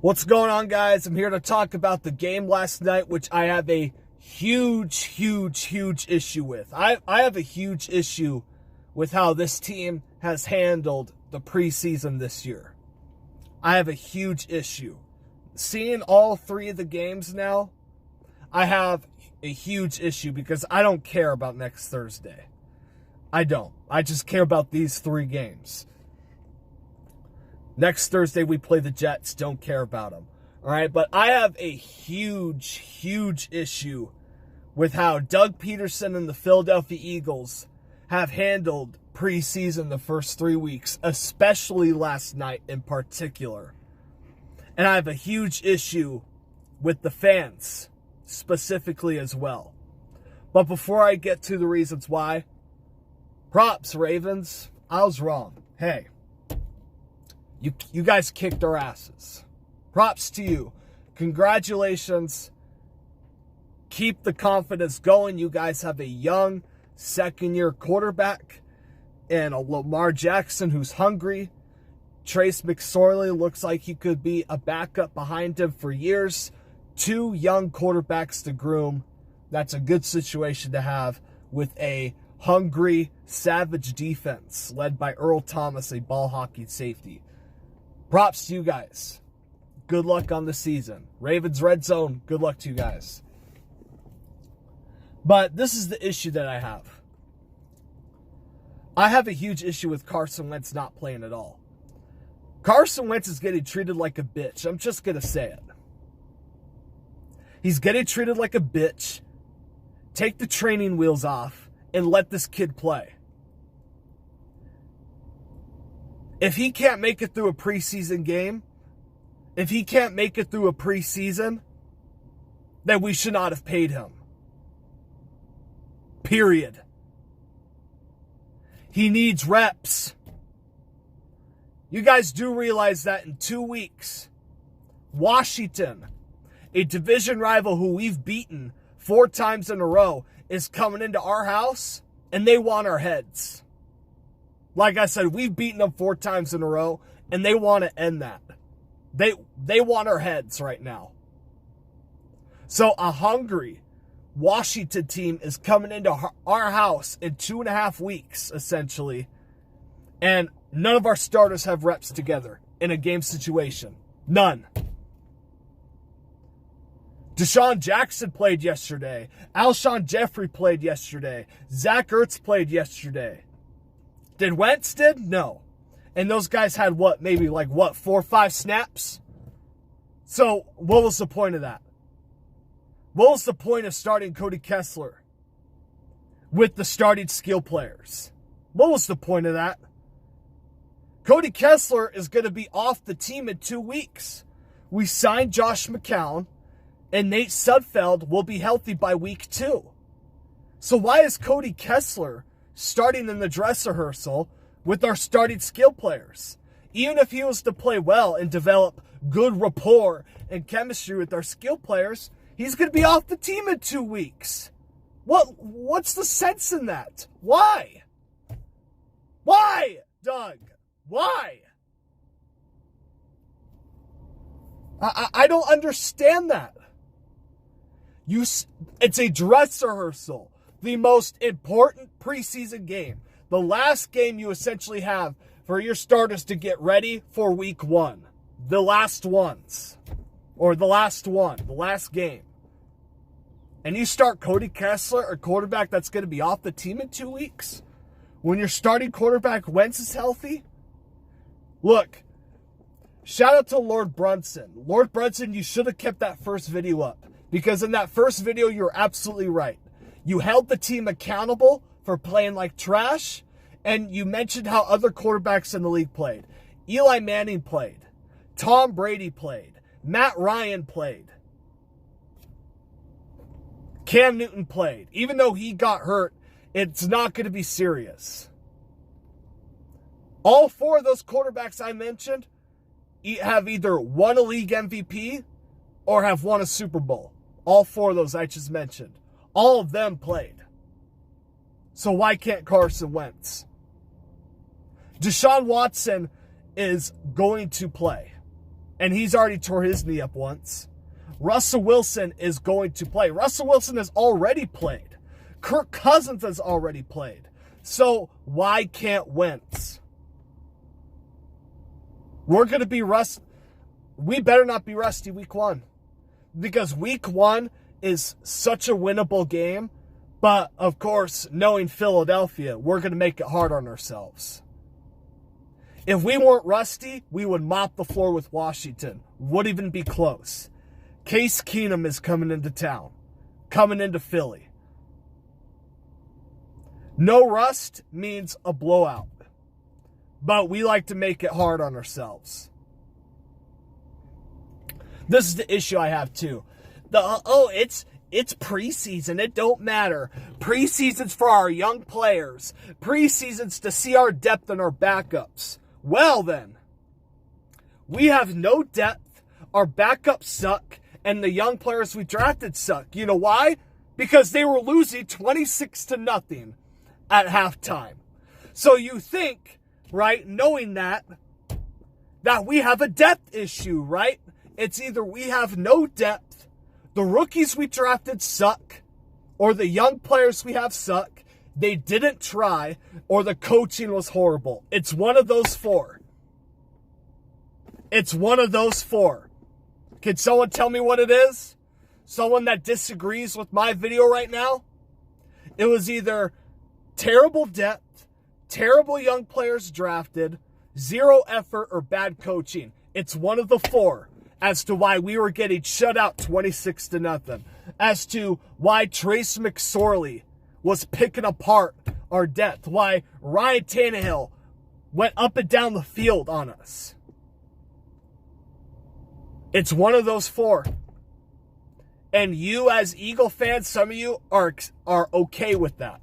What's going on, guys? I'm here to talk about the game last night, which I have a huge issue with. I have a huge issue with how this team has handled the preseason this year. I have a huge issue. Seeing all three of the games now, I have a huge issue because I don't care about next Thursday. I don't. I just care about these three games. Next Thursday, we play the Jets. Don't care about them. All right, but I have a huge issue with how Doug Peterson and the Philadelphia Eagles have handled preseason the first 3 weeks, especially last night in particular. And I have a huge issue with the fans specifically as well. But before I get to the reasons why, props, Ravens. I was wrong. Hey. You guys kicked our asses. Props to you. Congratulations. Keep the confidence going. You guys have a young second-year quarterback and a Lamar Jackson who's hungry. Trace McSorley looks like he could be a backup behind him for years. 2 young quarterbacks to groom. That's a good situation to have with a hungry, savage defense led by Earl Thomas, a ball hockey safety. Props to you guys. Good luck on the season. Ravens Red Zone, good luck to you guys. But this is the issue that I have. I have a huge issue with Carson Wentz not playing at all. Carson Wentz is getting treated like a bitch. I'm just going to say it. He's getting treated like a bitch. Take the training wheels off and let this kid play. If he can't make it through a preseason game, if he can't make it through a preseason, then we should not have paid him. Period. He needs reps. You guys do realize that in 2 weeks, Washington, a division rival who we've beaten 4 times in a row, is coming into our house, and they want our heads. Like I said, we've beaten them 4 times in a row, and they want to end that. They want our heads right now. So a hungry Washington team is coming into our house in 2.5 weeks, essentially, and none of our starters have reps together in a game situation. None. Deshaun Jackson played yesterday. Alshon Jeffrey played yesterday. Zach Ertz played yesterday. Did Wentz did? No. And those guys had what? Maybe 4 or 5 snaps? So what was the point of that? What was the point of starting Cody Kessler with the starting skill players? What was the point of that? Cody Kessler is going to be off the team in 2 weeks. We signed Josh McCown, and Nate Sudfeld will be healthy by week 2. So why is Cody Kessler starting in the dress rehearsal with our starting skill players? Even if he was to play well and develop good rapport and chemistry with our skill players, he's going to be off the team in 2 weeks. What's the sense in that? Why? Why, Doug? Why? I don't understand that. It's a dress rehearsal. The most important preseason game. The last game you essentially have for your starters to get ready for week 1. The last ones. Or the last one. The last game. And you start Cody Kessler, a quarterback that's going to be off the team in 2 weeks? When your starting quarterback Wentz is healthy? Look, shout out to Lord Brunson. Lord Brunson, you should have kept that first video up. Because in that first video, you're absolutely right. You held the team accountable for playing like trash, and you mentioned how other quarterbacks in the league played. Eli Manning played. Tom Brady played. Matt Ryan played. Cam Newton played. Even though he got hurt, it's not going to be serious. All 4 of those quarterbacks I mentioned have either won a league MVP or have won a Super Bowl. All 4 of those I just mentioned. All of them played. So why can't Carson Wentz? Deshaun Watson is going to play. and he's already tore his knee up once. Russell Wilson is going to play. Russell Wilson has already played. Kirk Cousins has already played. So why can't Wentz? We're going to be rusty. We better not be rusty week 1. Because week 1 is such a winnable game. But, of course, knowing Philadelphia, we're going to make it hard on ourselves. If we weren't rusty, we would mop the floor with Washington. Wouldn't even be close. Case Keenum is coming into town. Coming into Philly. No rust means a blowout. But we like to make it hard on ourselves. This is the issue I have too. It's preseason. It don't matter. Preseason's for our young players. Preseason's to see our depth and our backups. Well then, we have no depth. Our backups suck. And the young players we drafted suck. You know why? Because they were losing 26-0 at halftime. So you think, right, knowing that we have a depth issue, right? It's either we have no depth, the rookies we drafted suck, or the young players we have suck, they didn't try, or the coaching was horrible. It's one of those 4. It's one of those 4. Can someone tell me what it is? Someone that disagrees with my video right now? It was either terrible depth, terrible young players drafted, 0 effort, or bad coaching. It's one of the 4 as to why we were getting shut out 26-0. As to why Trace McSorley was picking apart our depth. Why Ryan Tannehill went up and down the field on us. It's one of those 4. And you as Eagle fans, some of you are okay with that.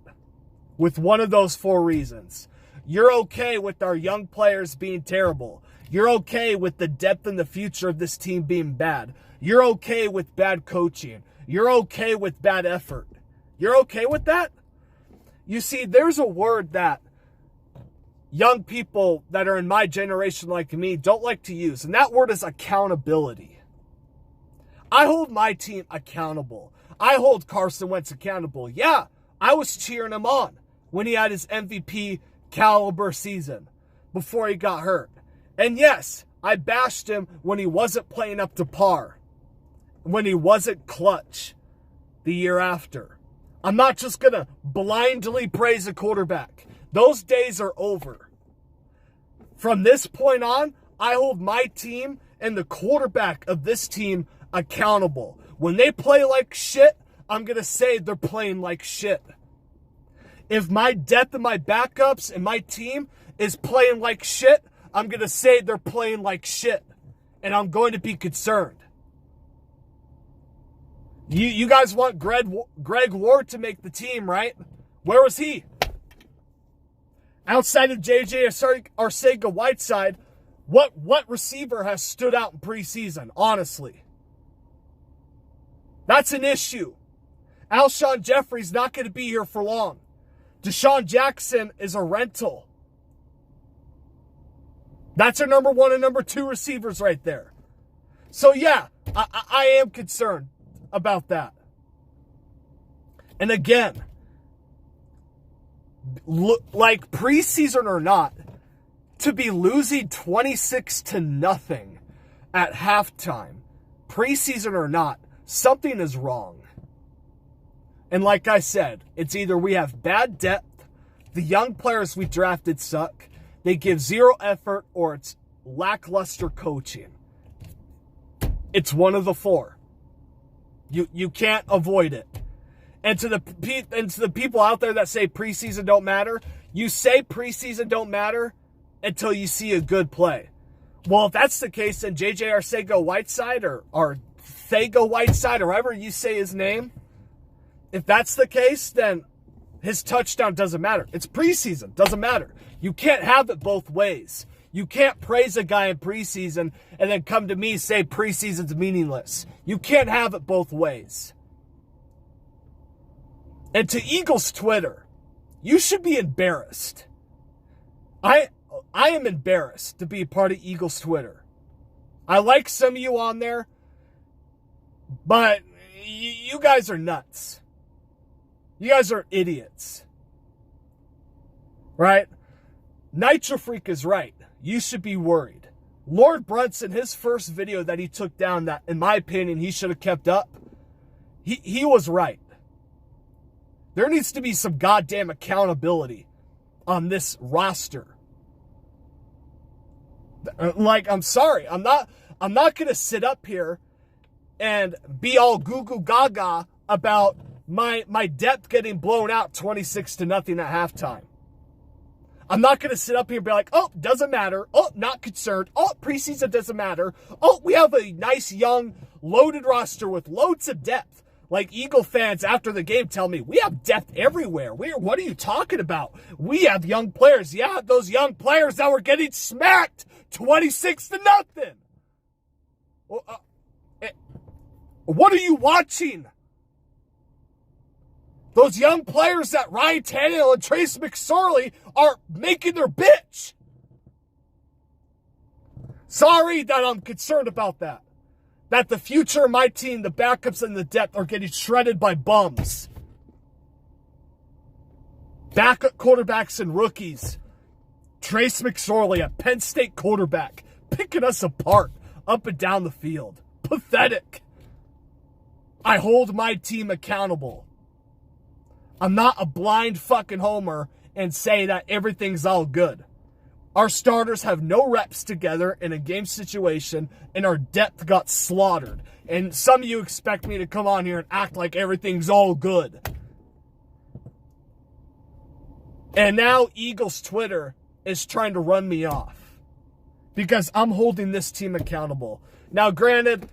With one of those 4 reasons. You're okay with our young players being terrible. You're okay with the depth and the future of this team being bad. You're okay with bad coaching. You're okay with bad effort. You're okay with that? You see, there's a word that young people that are in my generation like me don't like to use, and that word is accountability. I hold my team accountable. I hold Carson Wentz accountable. Yeah, I was cheering him on when he had his MVP caliber season before he got hurt. And yes, I bashed him when he wasn't playing up to par, when he wasn't clutch the year after. I'm not just going to blindly praise a quarterback. Those days are over. From this point on, I hold my team and the quarterback of this team accountable. When they play like shit, I'm going to say they're playing like shit. If my depth and my backups and my team is playing like shit, I'm going to say they're playing like shit. And I'm going to be concerned. You guys want Greg Ward to make the team, right? Where was he? Outside of J.J. Arcega-Whiteside, what receiver has stood out in preseason, honestly? That's an issue. Alshon Jeffrey's not going to be here for long. Deshaun Jackson is a rental. That's our number 1 and number 2 receivers right there. So yeah, I am concerned about that. And again, like preseason or not, to be losing 26-0 at halftime, preseason or not, something is wrong. And like I said, it's either we have bad depth, the young players we drafted suck, they give 0 effort, or it's lackluster coaching. It's one of the 4. You can't avoid it. And to the people out there that say preseason don't matter, you say preseason don't matter until you see a good play. Well, if that's the case, then J.J. Arcega-Whiteside or Arcega-Whiteside, or however you say his name, if that's the case, then his touchdown doesn't matter. It's preseason. Doesn't matter. You can't have it both ways. You can't praise a guy in preseason and then come to me and say preseason's meaningless. You can't have it both ways. And to Eagles Twitter, you should be embarrassed. I am embarrassed to be a part of Eagles Twitter. I like some of you on there, but you guys are nuts. You guys are idiots. Right? Nitro Freak is right. You should be worried. Lord Brunson, his first video that he took down that, in my opinion, he should have kept up, he was right. There needs to be some goddamn accountability on this roster. Like, I'm sorry. I'm not going to sit up here and be all goo-goo gaga about my depth getting blown out 26-0 at halftime. I'm not going to sit up here and be like, oh, doesn't matter. Oh, not concerned. Oh, preseason doesn't matter. Oh, we have a nice, young, loaded roster with loads of depth. Like Eagle fans after the game tell me, we have depth everywhere. What are you talking about? We have young players. Yeah, those young players that were getting smacked 26-0. What are you watching? Those young players that Ryan Tannehill and Trace McSorley are making their bitch. Sorry that I'm concerned about that. That the future of my team, the backups and the depth, are getting shredded by bums. Backup quarterbacks and rookies. Trace McSorley, a Penn State quarterback, picking us apart up and down the field. Pathetic. I hold my team accountable. I'm not a blind fucking homer and say that everything's all good. Our starters have no reps together in a game situation, and our depth got slaughtered. And some of you expect me to come on here and act like everything's all good. And now Eagles Twitter is trying to run me off because I'm holding this team accountable. Now, granted,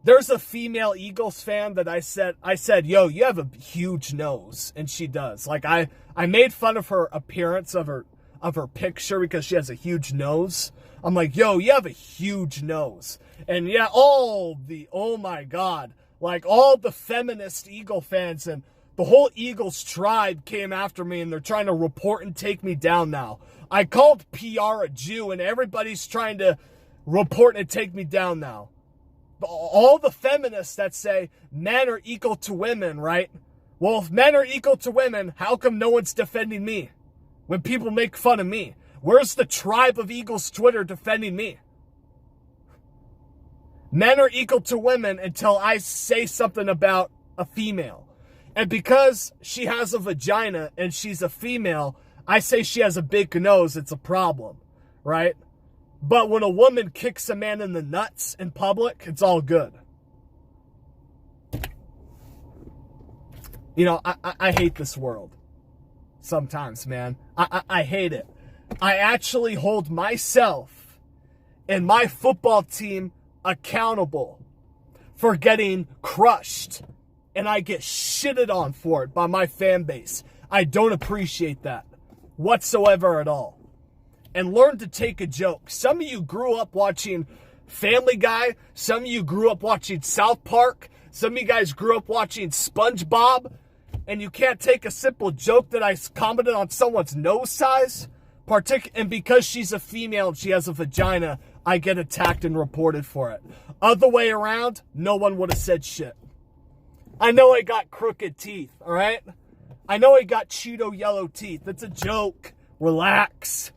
there's a female Eagles fan that I said, yo, you have a huge nose. And she does. Like, I made fun of her appearance of her picture because she has a huge nose. I'm like, yo, you have a huge nose. And yeah, oh my God. Like, all the feminist Eagle fans and the whole Eagles tribe came after me, and they're trying to report and take me down now. I called PR a Jew, and everybody's trying to report and take me down now. All the feminists that say men are equal to women, right? Well, if men are equal to women, how come no one's defending me? When people make fun of me, where's the tribe of Eagles Twitter defending me? Men are equal to women until I say something about a female. And because she has a vagina and she's a female, I say she has a big nose, it's a problem, right? But when a woman kicks a man in the nuts in public, it's all good. You know, I hate this world. Sometimes, man. I hate it. I actually hold myself and my football team accountable for getting crushed. And I get shitted on for it by my fan base. I don't appreciate that whatsoever at all. And learn to take a joke. Some of you grew up watching Family Guy. Some of you grew up watching South Park. Some of you guys grew up watching SpongeBob. And you can't take a simple joke that I commented on someone's nose size. And because she's a female and she has a vagina, I get attacked and reported for it. Other way around, no one would have said shit. I know I got crooked teeth, all right? I know I got Cheeto yellow teeth. It's a joke. Relax.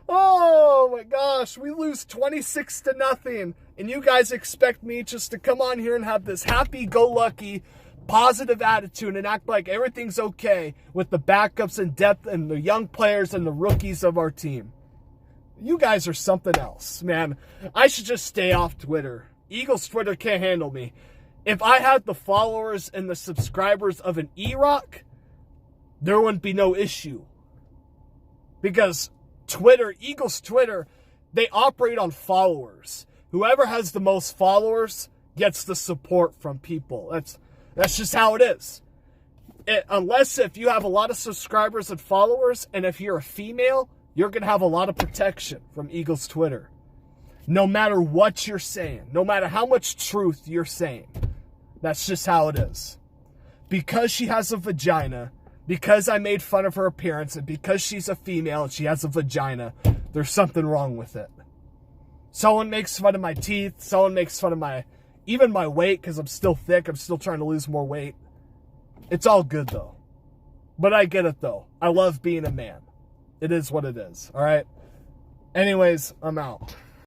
Oh my gosh, we lose 26-0, and you guys expect me just to come on here and have this happy-go-lucky, positive attitude and act like everything's okay with the backups and depth and the young players and the rookies of our team. You guys are something else, man. I should just stay off Twitter. Eagles Twitter can't handle me. If I had the followers and the subscribers of an E-Rock, there wouldn't be no issue. Because Twitter, Eagles Twitter, they operate on followers. Whoever has the most followers gets the support from people. That's just how it is. Unless if you have a lot of subscribers and followers, and if you're a female, you're going to have a lot of protection from Eagles Twitter. No matter what you're saying, no matter how much truth you're saying. That's just how it is. Because she has a vagina because I made fun of her appearance and because she's a female and she has a vagina, there's something wrong with it. Someone makes fun of my teeth. Someone makes fun of even my weight because I'm still thick. I'm still trying to lose more weight. It's all good, though. But I get it, though. I love being a man. It is what it is, all right? Anyways, I'm out.